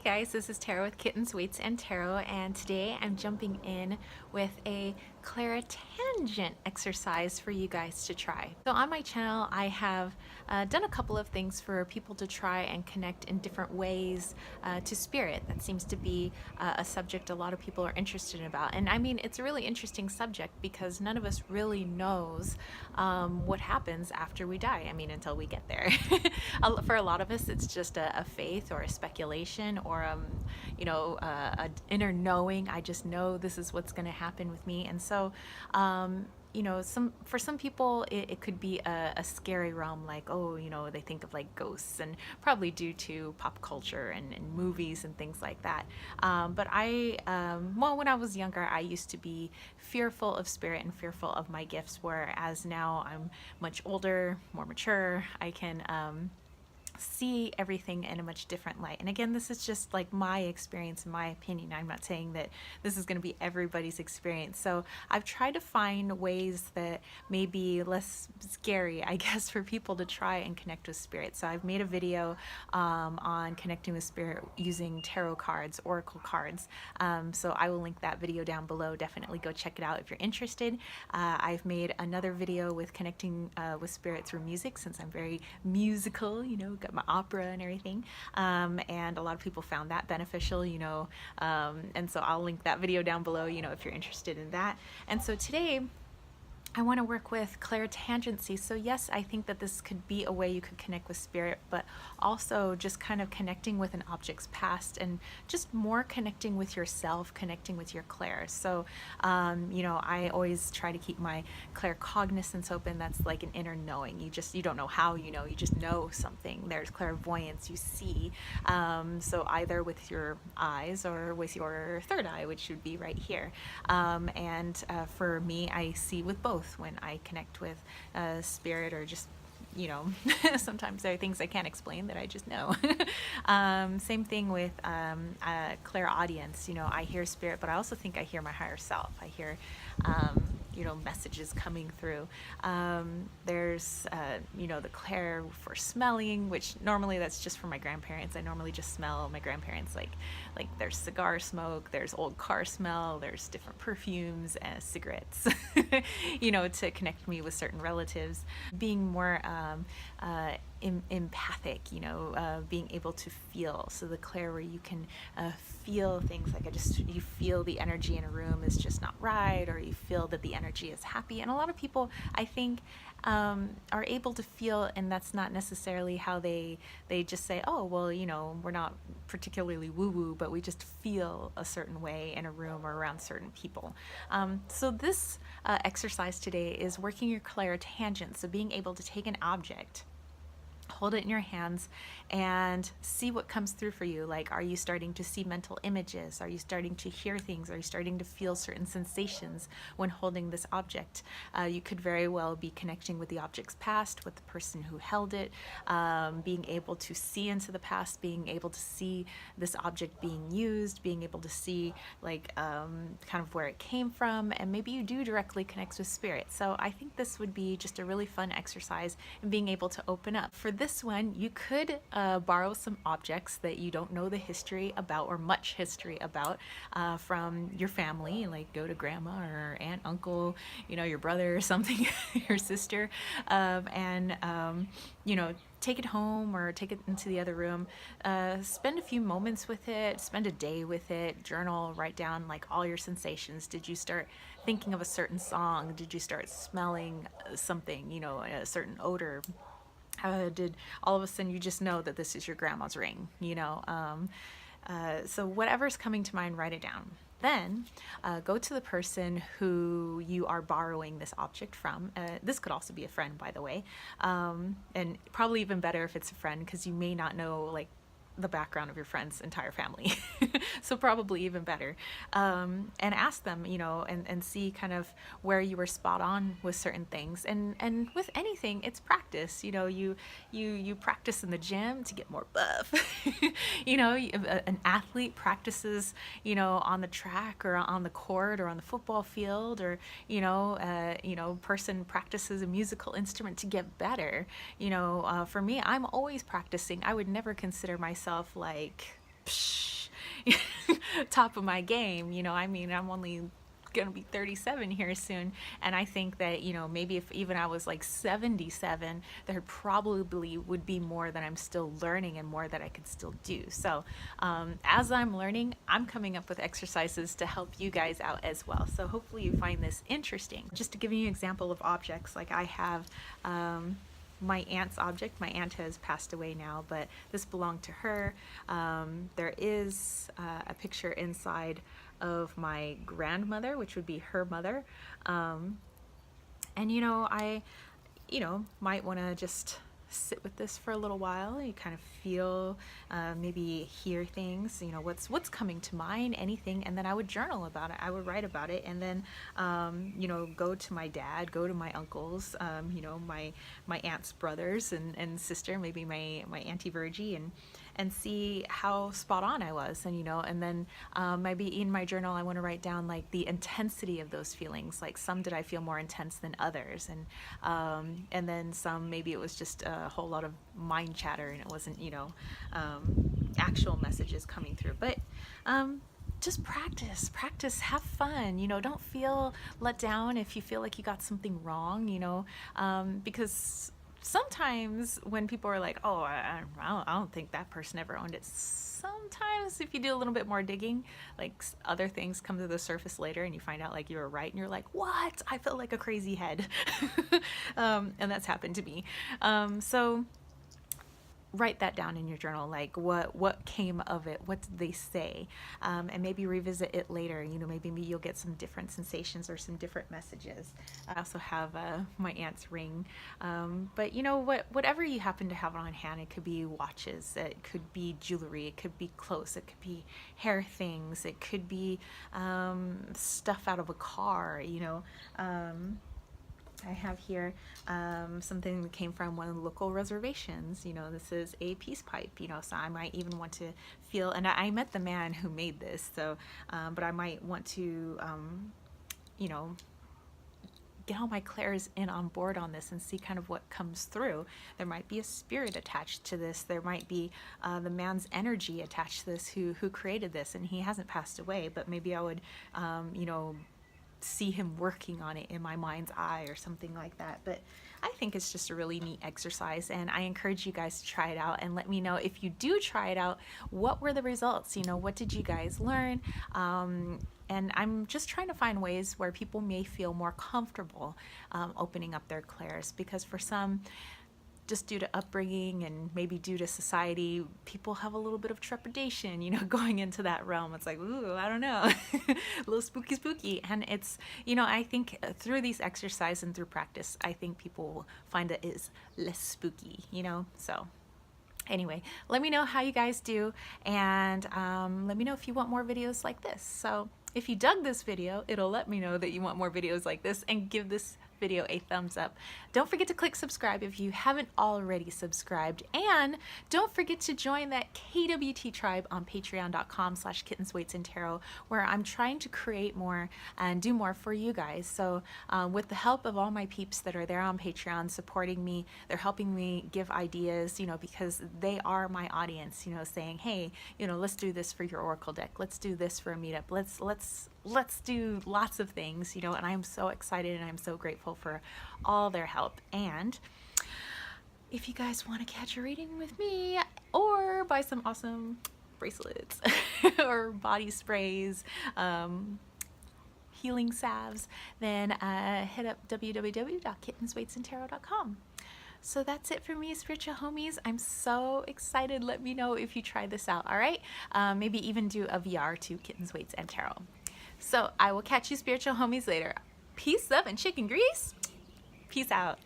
Guys, this is Tarot with Kittens, Weights, and Tarot, and today I'm jumping in with a clairtangent exercise for you guys to try. So on my channel, I have done a couple of things for people to try and connect in different ways to spirit. That seems to be a subject a lot of people are interested in about. And I mean, it's a really interesting subject because none of us really knows what happens after we die. I mean, until we get there. For a lot of us, it's just a faith or a speculation or an inner knowing. I just know this is what's going to happen with me. And so for some people it could be a scary realm, like, oh, they think of like ghosts, and probably due to pop culture and movies and things like that. But when I was younger, I used to be fearful of spirit and fearful of my gifts, whereas now I'm much older, more mature. I can see everything in a much different light. And again, this is just like my experience and my opinion. I'm not saying that this is going to be everybody's experience. So I've tried to find ways that may be less scary, I guess, for people to try and connect with spirit. So I've made a video on connecting with spirit using tarot cards, oracle cards. So I will link that video down below. Definitely go check it out if you're interested. I've made another video with connecting with spirit through music, since I'm very musical, got my opera and everything, and a lot of people found that beneficial, and so I'll link that video down below, if you're interested in that. And so today I want to work with clairtangency. So yes, I think that this could be a way you could connect with spirit, but also just kind of connecting with an object's past and just more connecting with yourself, connecting with your clair. So, I always try to keep my claircognizance open. That's like an inner knowing. You don't know how you just know something. There's clairvoyance, you see. So either with your eyes or with your third eye, which would be right here. For me, I see with both when I connect with spirit, or just sometimes there are things I can't explain that I just know. Same thing with clairaudience. I hear spirit, but I also think I hear my higher self. I hear messages coming through. There's the clair for smelling, which normally that's just for my grandparents. I normally just smell my grandparents, like there's cigar smoke, there's old car smell, there's different perfumes and cigarettes, to connect me with certain relatives. Being more empathic, being able to feel. So the clair where you can feel things, like you feel the energy in a room is just not right, or you feel that the energy is happy. And a lot of people, I think, are able to feel, and that's not necessarily how they just say, oh, well, we're not particularly woo-woo, but we just feel a certain way in a room or around certain people. So this exercise today is working your clairtangent, so being able to take an object, hold it in your hands, and see what comes through for you. Like, are you starting to see mental images? Are you starting to hear things? Are you starting to feel certain sensations when holding this object? You could very well be connecting with the object's past, with the person who held it, being able to see into the past, being able to see this object being used, being able to see kind of where it came from, and maybe you do directly connect with spirit. So I think this would be just a really fun exercise in being able to open up. For this one, you could borrow some objects that you don't know the history about, or much history about, from your family. Like, go to grandma or aunt, uncle, your brother or something, your sister, and take it home or take it into the other room. Spend a few moments with it, spend a day with it, journal, write down like all your sensations. Did you start thinking of a certain song? Did you start smelling something, a certain odor? Did all of a sudden you just know that this is your grandma's ring? So whatever's coming to mind, write it down. Then go to the person who you are borrowing this object from. This could also be a friend, by the way, and probably even better if it's a friend, because you may not know like the background of your friend's entire family. So probably even better. And ask them, and see kind of where you were spot on with certain things. And with anything, it's practice. You practice in the gym to get more buff. An athlete practices, on the track or on the court or on the football field, or, person practices a musical instrument to get better. For me, I'm always practicing. I would never consider myself like, psh, top of my game. You know, I mean, I'm only gonna be 37 here soon, and I think that, you know, maybe if even I was like 77, there probably would be more that I'm still learning and more that I could still do. So as I'm learning, I'm coming up with exercises to help you guys out as well. So hopefully you find this interesting. Just to give you an example of objects, like I have my aunt's object. My aunt has passed away now, but this belonged to her. There is a picture inside of my grandmother, which would be her mother. And you know, I might want to just sit with this for a little while. You kind of feel, maybe hear things, you know, what's coming to mind, anything, and then I would journal about it. I would write about it, and then you know, go to my dad, go to my uncles, you know, my aunt's brothers and sister, maybe my Auntie Virgie, and see how spot on I was. And you know, and then maybe in my journal I want to write down like the intensity of those feelings. Like some did I feel more intense than others, and then some maybe it was just a whole lot of mind chatter and it wasn't, you know, actual messages coming through. But just practice, have fun, you know, don't feel let down if you feel like you got something wrong, you know, because sometimes when people are like, oh, I don't think that person ever owned it. Sometimes if you do a little bit more digging, like other things come to the surface later and you find out like you were right and you're like, what? I feel like a crazy head. And that's happened to me. So write that down in your journal, like what came of it, what did they say, and maybe revisit it later. You know, maybe you'll get some different sensations or some different messages. I also have my aunt's ring, but you know, whatever you happen to have on hand, it could be watches, it could be jewelry, it could be clothes, it could be hair things, it could be stuff out of a car, you know. I have here something that came from one of the local reservations. You know, this is a peace pipe, you know, so I might even want to feel, and I met the man who made this, so, but I might want to, you know, get all my clairs in on board on this and see kind of what comes through. There might be a spirit attached to this. There might be the man's energy attached to this who created this, and he hasn't passed away, but maybe I would, you know, see him working on it in my mind's eye or something like that. But I think it's just a really neat exercise, and I encourage you guys to try it out and let me know if you do try it out, what were the results, you know, what did you guys learn? And I'm just trying to find ways where people may feel more comfortable opening up their clairs, because for some, just due to upbringing and maybe due to society, people have a little bit of trepidation, you know, going into that realm. It's like, ooh, I don't know, a little spooky. And it's, you know, I think through these exercises and through practice, I think people will find that it is less spooky, you know. So anyway, let me know how you guys do, and let me know if you want more videos like this. So if you dug this video, it'll let me know that you want more videos like this, and give this video a thumbs up. Don't forget to click subscribe if you haven't already subscribed, and don't forget to join that KWT tribe on patreon.com/kittensweightsandtarot, where I'm trying to create more and do more for you guys. So with the help of all my peeps that are there on Patreon supporting me, they're helping me give ideas, you know, because they are my audience, you know, saying, hey, you know, let's do this for your oracle deck, let's do this for a meetup, let's do lots of things, you know, and I'm so excited and I'm so grateful for all their help. And if you guys want to catch a reading with me or buy some awesome bracelets or body sprays, healing salves, then hit up www.kittensweightsandtarot.com. So that's it for me, spiritual homies. I'm so excited. Let me know if you try this out, all right? Maybe even do a VR to Kittens, Weights, and Tarot. So I will catch you spiritual homies later. Peace, love, and chicken grease. Peace out.